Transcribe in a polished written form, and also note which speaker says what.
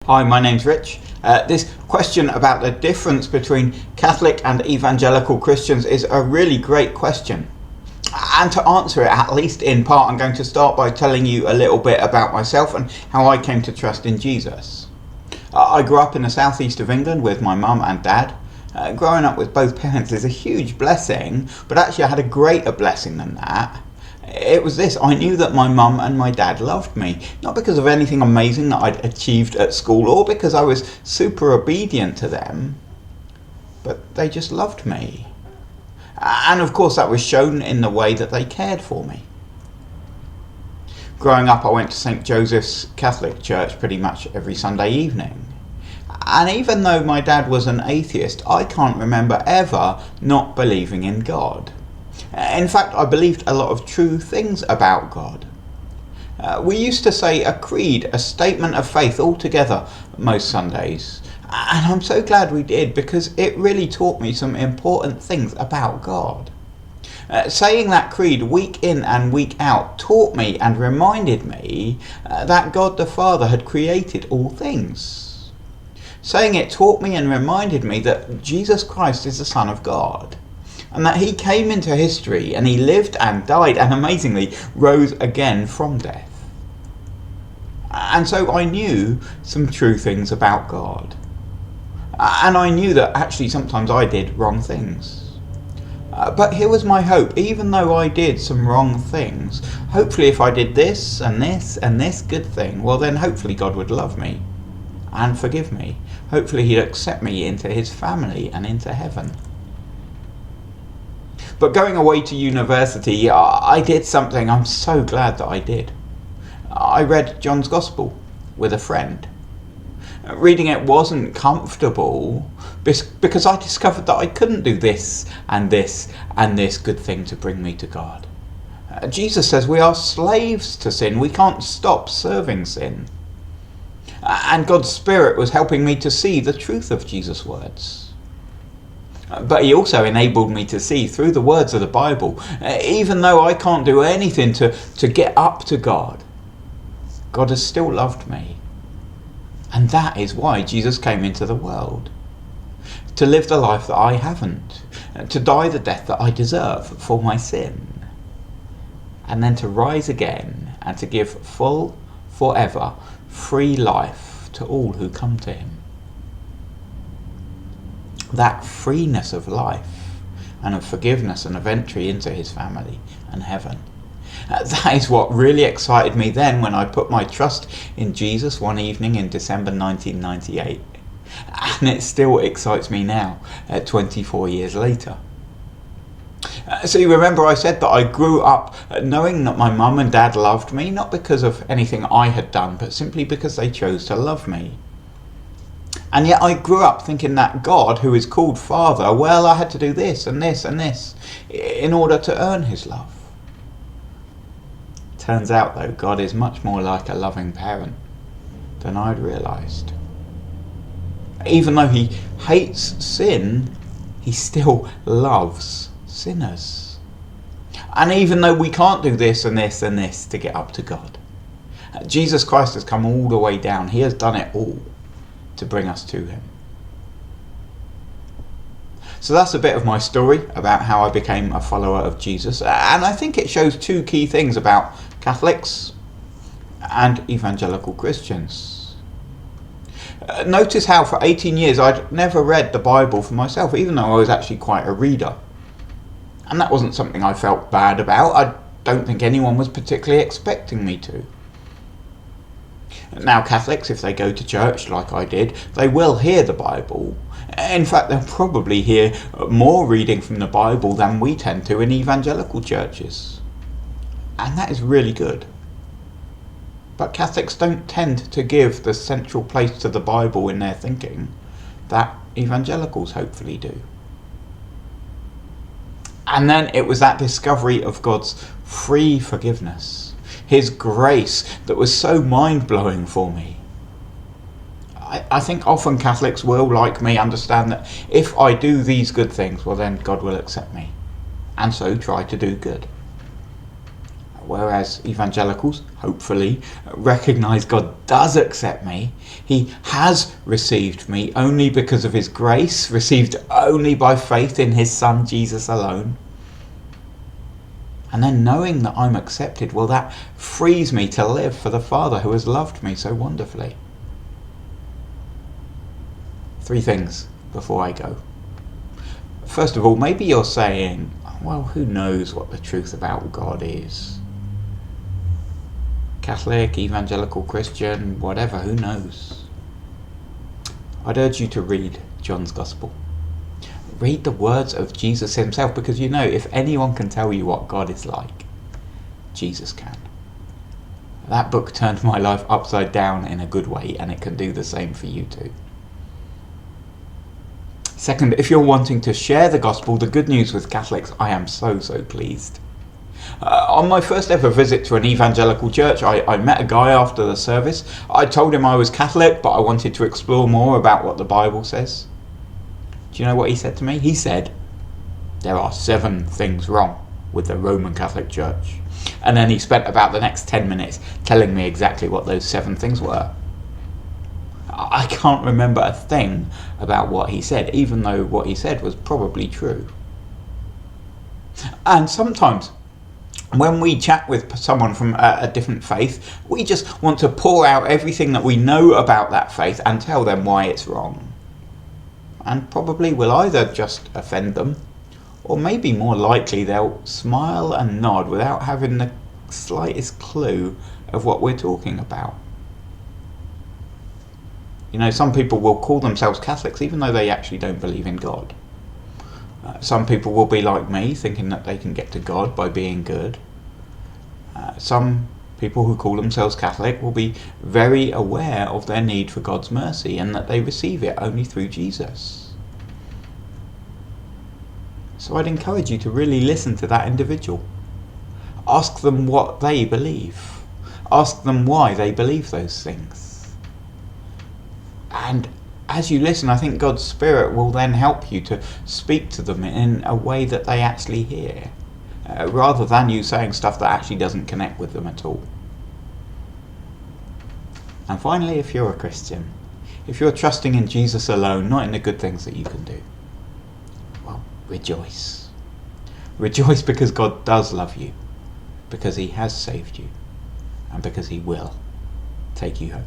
Speaker 1: Hi, my name's Rich. This question about the difference between Catholic and Evangelical Christians is a really great question. And to answer it, at least in part, I'm going to start by telling you a little bit about myself and how I came to trust in Jesus. I grew up in the southeast of England with my mum and dad. Growing up with both parents is a huge blessing, but actually I had a greater blessing than that. It was this: I knew that my mum and my dad loved me, not because of anything amazing that I'd achieved at school or because I was super obedient to them, but they just loved me. And of course that was shown in the way that they cared for me. Growing up, I went to St. Joseph's Catholic Church pretty much every Sunday evening. And even though my dad was an atheist, I can't remember ever not believing in God. In fact, I believed a lot of true things about God. We used to say a creed, a statement of faith, all together most Sundays. And I'm so glad we did, because it really taught me some important things about God. Saying that creed week in and week out taught me and reminded me that God the Father had created all things. Saying it taught me and reminded me that Jesus Christ is the Son of God, and that he came into history and he lived and died and amazingly rose again from death. And so I knew some true things about God. And I knew that actually sometimes I did wrong things. But here was my hope: even though I did some wrong things, hopefully if I did this and this and this good thing, well then hopefully God would love me and forgive me. Hopefully he'd accept me into his family and into heaven. But going away to university, I did something I'm so glad that I did. I read John's Gospel with a friend. Reading it wasn't comfortable because I discovered that I couldn't do this and this and this good thing to bring me to God. Jesus says we are slaves to sin. We can't stop serving sin. And God's Spirit was helping me to see the truth of Jesus' words. But he also enabled me to see through the words of the Bible, even though I can't do anything to get up to God, God has still loved me. And that is why Jesus came into the world. To live the life that I haven't. To die the death that I deserve for my sin. And then to rise again and to give full, forever, free life to all who come to him. That freeness of life and of forgiveness and of entry into his family and heaven. That is what really excited me then when I put my trust in Jesus one evening in December 1998. And it still excites me now, 24 years later. So you remember I said that I grew up knowing that my mum and dad loved me, not because of anything I had done, but simply because they chose to love me. And yet I grew up thinking that God, who is called Father, well, I had to do this and this and this in order to earn his love. Turns out though, God is much more like a loving parent than I'd realised. Even though he hates sin, he still loves sinners. And even though we can't do this and this and this to get up to God, Jesus Christ has come all the way down. He has done it all to bring us to him. So that's a bit of my story about how I became a follower of Jesus, and I think it shows two key things about Catholics and Evangelical Christians. Notice how for 18 years I'd never read the Bible for myself, even though I was actually quite a reader. And that wasn't something I felt bad about. I don't think anyone was particularly expecting me to. Now Catholics, if they go to church like I did, they will hear the Bible. In fact, they'll probably hear more reading from the Bible than we tend to in evangelical churches. And that is really good. But Catholics don't tend to give the central place to the Bible in their thinking that evangelicals hopefully do. And then it was that discovery of God's free forgiveness, his grace, that was so mind-blowing for me. I think often Catholics will, like me, understand that if I do these good things, well then God will accept me, and so try to do good. whereas evangelicals, hopefully, recognise God does accept me. He has received me only because of his grace, received only by faith in his Son Jesus alone. And then knowing that I'm accepted, well, that frees me to live for the Father who has loved me so wonderfully. 3 things before I go. First of all, maybe you're saying, well, who knows what the truth about God is? Catholic, evangelical, Christian, whatever, who knows? I'd urge you to read John's Gospel. Read the words of Jesus himself, because if anyone can tell you what God is like, Jesus can. That book turned my life upside down in a good way, and it can do the same for you too. Second, if you're wanting to share the gospel, the good news with Catholics, I am so pleased. On my first ever visit to an evangelical church, I met a guy after the service. I told him I was Catholic, but I wanted to explore more about what the Bible says. Do you know what he said to me? He said, there are 7 things wrong with the Roman Catholic Church. And then he spent about the next 10 minutes telling me exactly what those 7 things were. I can't remember a thing about what he said, even though what he said was probably true. And sometimes when we chat with someone from a different faith, we just want to pour out everything that we know about that faith and tell them why it's wrong. And probably will either just offend them, or maybe more likely they'll smile and nod without having the slightest clue of what we're talking about. Some people will call themselves Catholics even though they actually don't believe in God. Some people will be like me, thinking that they can get to God by being good. Some people who call themselves Catholic will be very aware of their need for God's mercy and that they receive it only through Jesus. So I'd encourage you to really listen to that individual. Ask them what they believe. Ask them why they believe those things. And as you listen, I think God's Spirit will then help you to speak to them in a way that they actually hear, rather than you saying stuff that actually doesn't connect with them at all. And finally, if you're a Christian, if you're trusting in Jesus alone, not in the good things that you can do, well, rejoice. Rejoice because God does love you, because he has saved you, and because he will take you home.